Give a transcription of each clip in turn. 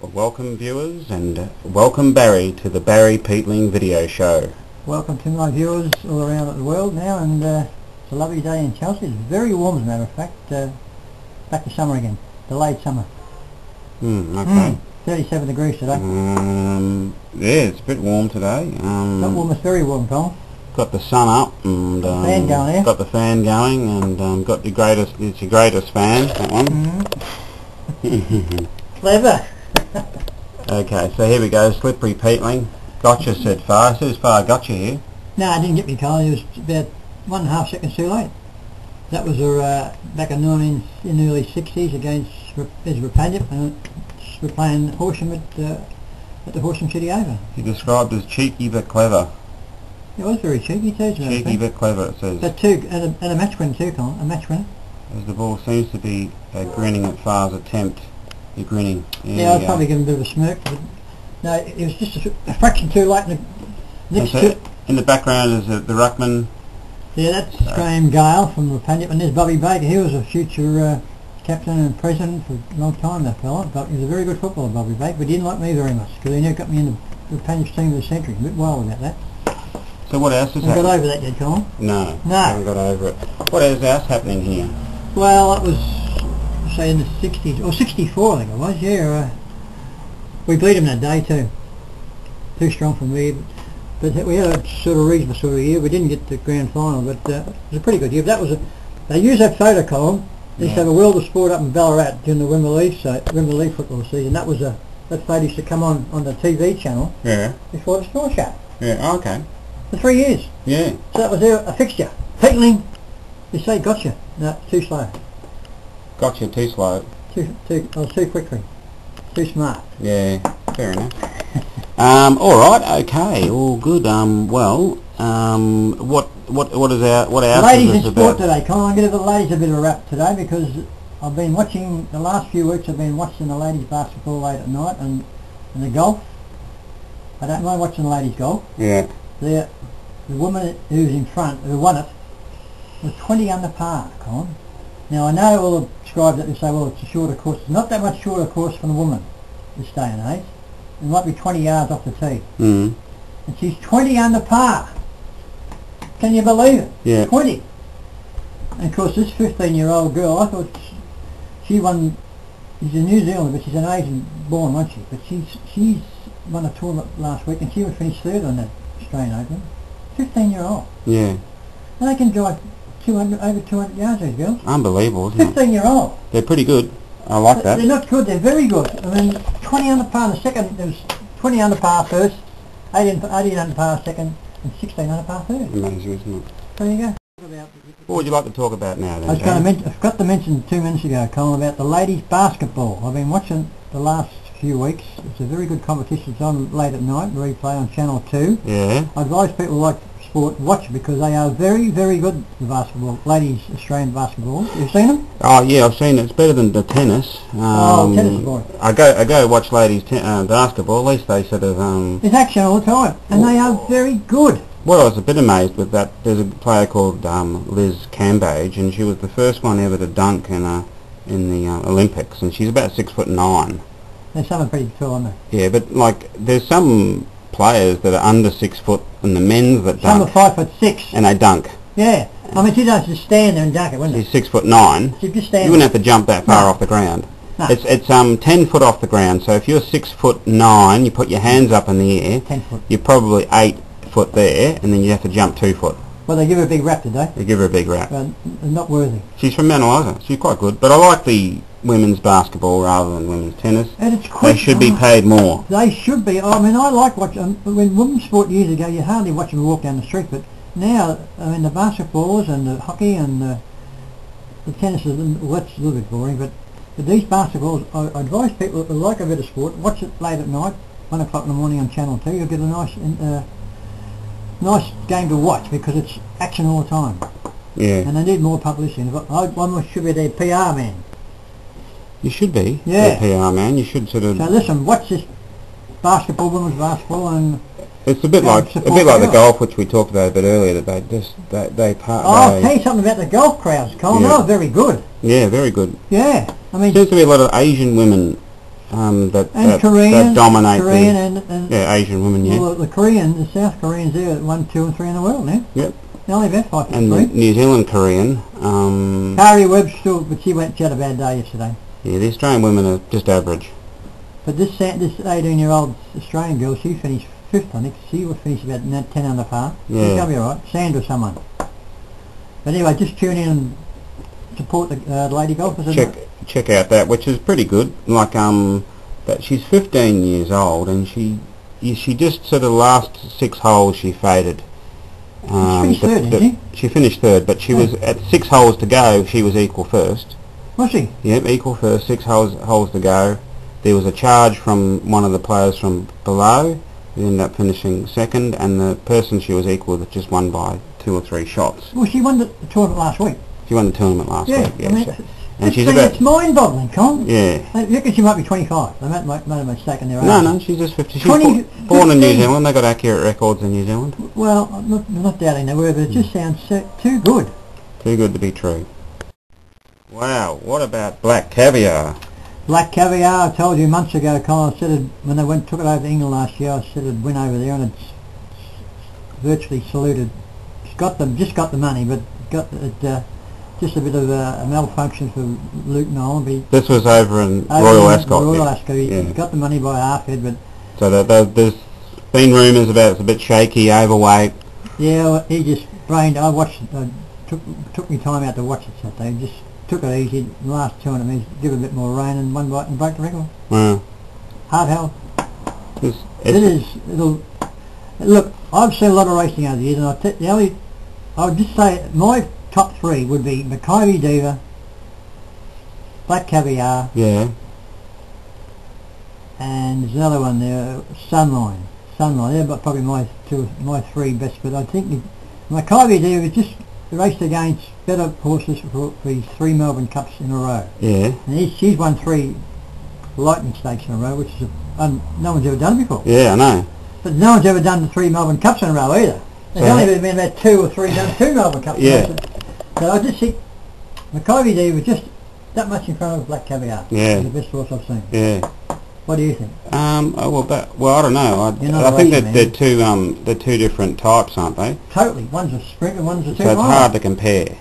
Well, welcome viewers, and welcome Barry to the Barry Peatling video show. Welcome to my viewers all around the world now, and it's a lovely day in Chelsea. It's very warm, as a matter of fact. Back to summer again, delayed summer. Okay. 37 degrees today. Yeah, it's a bit warm today. Not warm, it's very warm, Tom. Got the sun up and fan going there. got the fan going, and got your greatest. It's your greatest fan, that one. Clever. Okay, so here we go. Slippery Peatling. Gotcha, said far. Who's far gotcha here? No, I didn't get me, Carl. It was about 1.5 seconds too late. That was back in the early 60s against Rapalje, and we're playing Horsham at the Horsham City Oval. He described as cheeky but clever. It was very cheeky too. Cheeky but clever, it says. But a match win too, Colin. A match winner. As the ball seems to be grinning at Far's attempt. You're grinning. Yeah, I was probably giving a bit of a smirk. But no, it was just a fraction too late. In the background is the ruckman. Yeah, that's Graham Gale from Rapalje, and there's Bobby Baker. He was a future captain and president for a long time, that fella. But he was a very good footballer, Bobby Baker, but he didn't like me very much because he never got me in the Rapalje's team of the century. A bit wild about that. So what else is happening? Got over that yet, Colin? No. I haven't got over it. What else happening here? Well, it was, say, in the 60s, or 64 I think it was, yeah. We beat him that day too. Too strong for me, but we had a sort of reasonable sort of year. We didn't get the grand final, but it was a pretty good year. But they used that photo, Colin. They used to have a World of Sport up in Ballarat during the Wimberley football season. That photo used to come on the TV channel before the score show. Yeah, okay. For 3 years. Yeah. So that was a fixture. Peatling, you say gotcha. No, too slow. Gotcha, too slow. Too quickly. Too smart. Yeah, fair enough. Alright, okay, all good. What else ladies is in this sport about? today, Colin. I'm going to give the ladies a bit of a wrap today because I've been watching, the last few weeks I've been watching the ladies basketball late at night and the golf. I don't mind watching the ladies golf. Yeah. The woman who's in front, who won it, was 20 under par, Colin. Now I know all the scribes that say, well, it's a shorter course. It's not that much shorter course for the woman this day and age. It might be 20 yards off the tee. And she's 20 under par. Can you believe it? Yeah. 20. And of course this 15-year-old girl, I thought she won, she's a New Zealander, but she's an Asian born, wasn't she? But she's won a tournament last week and she would finish third on that Australian Open. 15-year-old. Yeah. And they can drive over 200 yards, these girls. Unbelievable, isn't it? 15-year-old. They're pretty good. I like that. They're not good, they're very good. I mean, 20 under par in the second, there was 20 under par first, 18 under par second, and 16 under par third. Amazing, isn't it? There you go. What would you like to talk about now then? I forgot to mention 2 minutes ago, Colin, about the ladies basketball. I've been watching the last few weeks. It's a very good competition. It's on late at night, replay on Channel 2. Yeah. I advise people who like sport watch it because they are very, very good, the basketball, ladies Australian basketball. You've seen them? Oh yeah, I've seen it. It's better than the tennis. Tennis is boring. I go watch ladies basketball. At least they sort of There's action all the time, and they are very good. Well, I was a bit amazed with that. There's a player called Liz Cambage, and she was the first one ever to dunk in the Olympics, and she's about 6'9". There's some pretty tall, aren't they? Yeah, but like there's some players that are under 6 foot, and the men's that dunk. Some are 5'6", and they dunk. Yeah, I mean she doesn't just stand there and dunk it, wouldn't She's 6'9". She'd just stand. You wouldn't have to jump that far off the ground. No. It's 10 foot off the ground. So if you're 6'9", you put your hands up in the air. 10 foot. You're probably 8 foot there, and then you have to jump 2 foot. Well, they give her a big rap today. They give her a big rap. Not worthy. She's from Mount Eliza. She's quite good. But I like the women's basketball rather than women's tennis. And it's quick. They should be paid more. They should be. I mean, I like watching. When women's sport years ago, you hardly watch them walk down the street. But now, I mean, the basketballers and the hockey and the tennis is well, that's a little bit boring. But these basketballs, I advise people who like a bit of sport, watch it late at night, 1 o'clock in the morning on Channel 2. You'll get a nice game to watch because it's action all the time. Yeah. And they need more publicity. One should be their PR man. You should be. Yeah. The PR man. You should sort of. So listen, watch this basketball, women's basketball, and it's a bit like the golf, which we talked about a bit earlier. That they part. I'll tell you something about the golf crowds, Colin. Yeah. They were very good. Yeah, very good. Yeah, I mean, Seems to be a lot of Asian women And Korean, that dominate Korean the and Asian women. Yeah. well, the South Koreans there at 1, 2, and 3 in the world now. Yep. They're only about 5 And the New Zealand Korean. Kari Webb still, but she had a bad day yesterday. Yeah, the Australian women are just average. But this 18-year-old Australian girl, she finished 5th, I think. She would finish about 10 under par. Yeah. She's going to be alright. Sandra someone. But anyway, just tune in and support the lady golfers. Check out that, which is pretty good. Like that she's 15 years old, and she just sort of last 6 holes she faded. She finished third, didn't she? She finished third, but she was at 6 holes to go. She was equal first. Was she? Yep, equal first. 6 holes to go. There was a charge from one of the players from below. He ended up finishing second, and the person she was equal with just won by 2 or 3 shots. Well, she won the tournament last week. She won the tournament last week. Yeah, I mean, and she's it's mind-boggling, Con. Yeah. I reckon she might be 25. They might have mistaken their age. No, she's just 50. She's born in New Zealand. They got accurate records in New Zealand. Well, I'm not doubting they were, but it just sounds too good. Too good to be true. Wow, what about Black Caviar? Black Caviar, I told you months ago, Colin, I said when they took it over to England last year, I said it'd win over there, and it's virtually saluted. It's just got the money, but got it. Just a bit of a malfunction for Luke Nolan. This was over in Royal Ascot. Royal Ascot. He got the money by half head, but... So there's been rumours about it's a bit shaky, overweight. Yeah, well, he just brained... I took me time out to watch it Saturday. Just took it easy. The last 200 metres, give it a bit more rain, and one bite and broke the record. Wow. Hard hell. Look, I've seen a lot of racing over the years, and I would just say my top 3 would be Maccabi Diva, Black Caviar, and there's another one there, Sunline. They're probably my 3 best, but I think Maccabi Diva just raced against better horses for his 3 Melbourne Cups in a row. Yeah. And she's won 3 Lightning Stakes in a row, which is no one's ever done it before. Yeah, I know. But no one's ever done the 3 Melbourne Cups in a row either. There's only been about 2 or 3 done 2 Melbourne Cups. Yeah. So I just think Maccabi D was just that much in front of Black Caviar. Yeah. The best horse I've seen. Yeah. What do you think? I don't know. I think that they're two different types, aren't they? Totally. One's a sprint and one's a So it's hard to compare.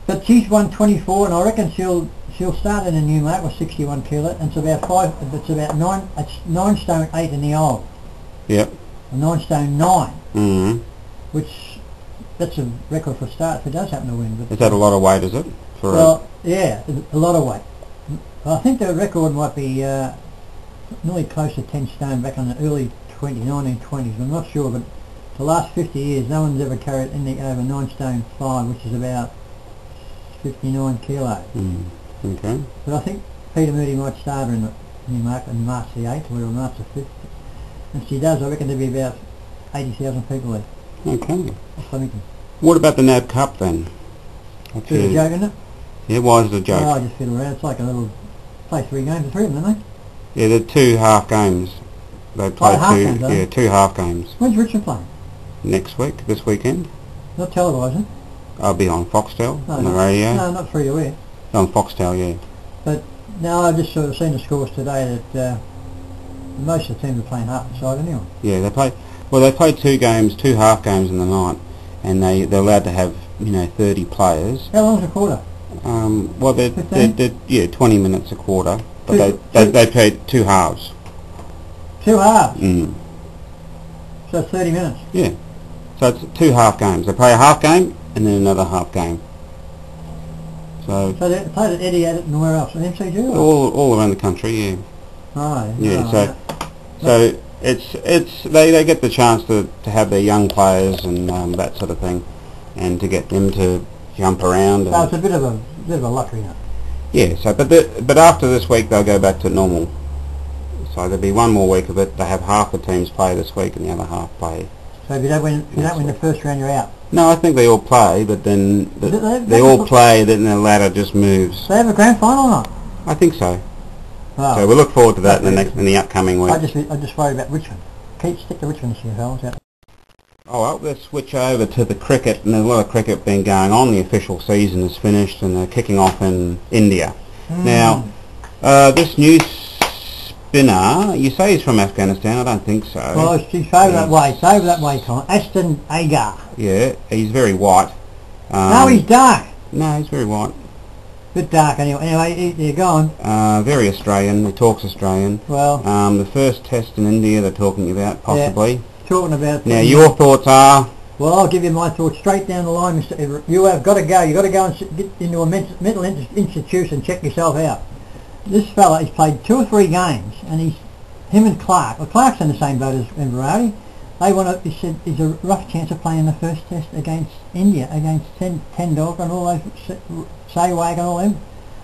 But she's won 24, and I reckon she'll start in a new mate with 61 kilo, and it's about 9 stone 8 in the old. Yep. 9 stone 9. Mm-hmm. Which that's a record for a start if it does happen to win. But is that a lot of weight, is it? Yeah, a lot of weight. I think the record might be nearly close to 10 stone back in the early 1920s. I'm not sure, but the last 50 years no one's ever carried over 9 stone 5, which is about 59 kilos. Okay. But I think Peter Moody might start her in the new market in March the 8th or March the 5th. And if she does, I reckon there'll be about 80,000 people there. Okay. That's what I'm thinking. What about the NAB Cup then? Is it a joke, isn't it? Yeah, why is it a joke? Oh, I just fiddle around. It's like a little... Play 3 games, or 3 of them, don't they? Yeah, they're 2 half games. They play two half games. When's Richmond playing? Next week, this weekend. Not televising? I'll be on Foxtel, on the radio. No, not free to air. On Foxtel, yeah. But now I've just sort of seen the scores today that most of the teams are playing half the side anyway. Yeah, they play 2 games, 2 half games in the night, and they're allowed to have 30 players. How long's a quarter? Well, they're 20 minutes a quarter, but they play 2 halves. 2 halves? Mm. So 30 minutes? Yeah. So it's 2 half games. They play a half game and then another half game. So they played at Eddie and where else? At MCG? All around the country, yeah. Oh, yeah. So they get the chance to have their young players and that sort of thing, and to get them to jump around. So it's a bit of a lottery now. Yeah. So but after this week they'll go back to normal. So there'll be 1 more week of it. They have half the teams play this week and the other half play. So if you don't win the first round, you're out. No, I think they all play, but then they all play. Then the ladder just moves. They have a grand final or not? I think so. Oh. So we'll look forward to that in the upcoming week. I just worry about Richmond. Stick to Richmond this year, fellas. Yeah. Oh well, let's switch over to the cricket, and there's a lot of cricket been going on. The official season is finished, and they're kicking off in India. Now, this new spinner. You say he's from Afghanistan. I don't think so. Well, he's over that way. It's over that way, Colin. Aston Agar. Yeah, he's very white. No, he's dark. No, he's very white. Bit dark anyway. Anyway, they're gone. Very Australian. He talks Australian. Well, the first test in India they're talking about, possibly. Yeah, talking about. Now, your thoughts are? Well, I'll give you my thoughts straight down the line, Mr. Everett. You have got to go. You've got to go and get into a mental institution and check yourself out. This fella, he's played 2 or 3 games, and him and Clark. Well, Clark's in the same boat as Everardi. They want to. He said there's a rough chance of playing the first test against India, against Ten Dog and all those Saywag and all them.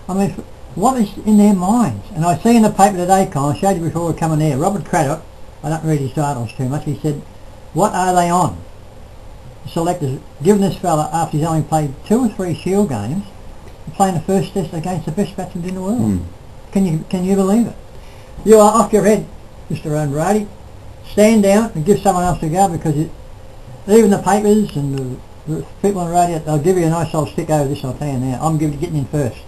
I mean, what is in their minds? And I see in the paper today, Colin, I showed you before we coming there, Robert Craddock, I don't read his articles too much, he said, what are they on? The selectors, given this fella, after he's only played 2 or 3 Shield games, playing the first test against the best batsman in the world. Can you believe it? You are off your head, Mr. Everardi. Stand down and give someone else a go, because even the papers and the people on the radio, they'll give you a nice old stick over this, I'll tell you now. I'm getting in first.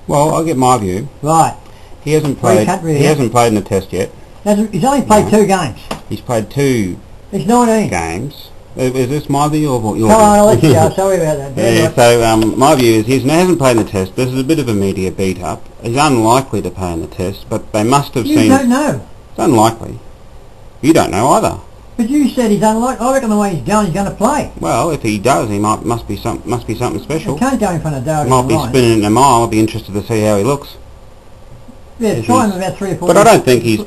Well, I'll get my view. Right. He hasn't played. He hasn't played in a test yet. He's only played 2 games. He's played 2. He's 19 games. Is this my view or your Come on, view? I'll let you go. Sorry about that. Yeah. So my view is he hasn't played in the test. This is a bit of a media beat up. He's unlikely to play in the test, but they must have seen. You don't know. It's unlikely. You don't know either. But you said he's unlikely. I reckon the way he's going to play. Well, if he does, he must be something special. He can't go in front of Doherty. Might be spinning in a mile. I'll be interested to see how he looks. Yeah, try him about 3 or 4. But I don't think he's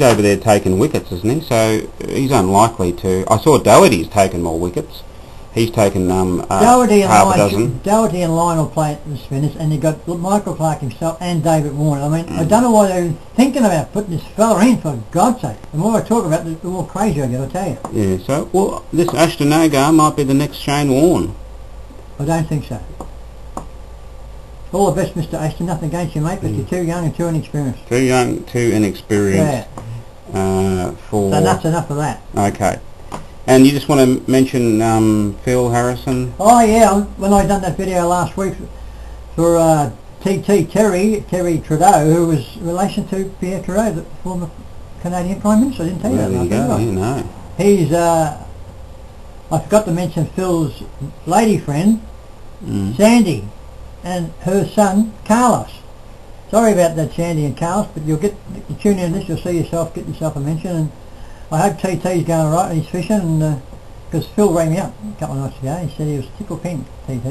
over there taking wickets, isn't he? So he's unlikely to. I saw Doherty's taken more wickets. He's taken Doherty and half a dozen. Doherty and Lionel play the spinners, and you've got Michael Clark himself and David Warner. I mean, I don't know why they're thinking about putting this fella in, for God's sake. The more I talk about it, the more crazy I get, I tell you. Yeah, so, well, this Ashton Agar might be the next Shane Warne. I don't think so. All the best, Mr. Ashton. Nothing against you, mate, but you're too young and too inexperienced. Too young, too inexperienced. Yeah. So that's enough of that. Okay. And you just want to mention Phil Harrison? Oh yeah, when I done that video last week for Terry Trudeau, who was in relation to Pierre Trudeau, the former Canadian Prime Minister. I didn't tell you that. There you go. You know. He's I forgot to mention Phil's lady friend, Sandy, and her son Carlos. Sorry about that, Sandy and Carlos, but you tune in this, you'll see yourself, get yourself a mention. And I hope TT's going alright, he's fishing, and because Phil rang me up a couple of nights ago, he said he was tickle pink, TT.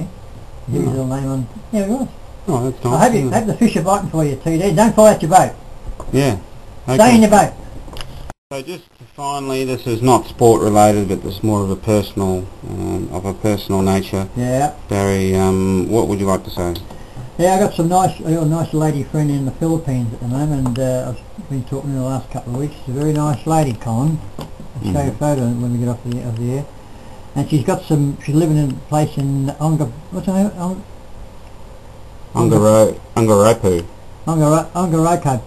Give his little name on. Yeah, he was. Oh, that's nice. I hope the fish are biting for you, TT. Don't fall out your boat. Yeah. Okay. Stay in your boat. So just finally, this is not sport related, but it's more of a personal nature. Yeah. Barry, what would you like to say? Yeah, I got some nice lady friend in the Philippines at the moment, and I've been talking to her the last couple of weeks. She's a very nice lady, Colin. I'll show you a photo when we get off the air. And she's living in a place in what's her name? Ungaropu. Ungaroko. Ungaroko.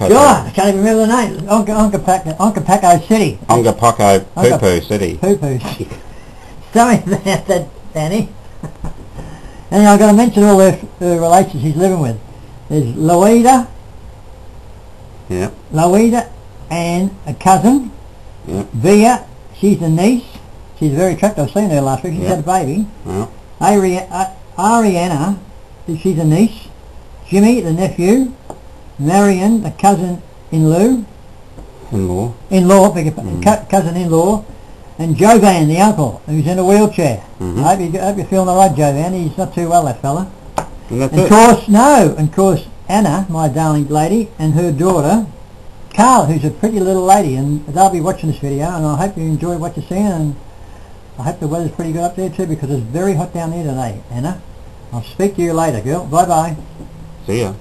God, I can't even remember the name. Ungapaco City. Ungapaco Poo City. Poo. Sorry about that, Danny. And I've got to mention all the relations he's living with. There's Louida. Yeah. Louida and a cousin. Yeah. Via, she's a niece. She's very attractive. I've seen her last week. She's had a baby. Yeah. Ariana, she's a niece. Jimmy, the nephew. Marion, the cousin-in-law. Cousin-in-law. And Jovan, the uncle, who's in a wheelchair. I hope you're feeling all right, Jovan. He's not too well, that fella. And that's Of course, Anna, my darling lady, and her daughter, Carla, who's a pretty little lady, and they'll be watching this video, and I hope you enjoy what you're seeing, and I hope the weather's pretty good up there too, because it's very hot down there today, Anna. I'll speak to you later, girl. Bye-bye. See ya.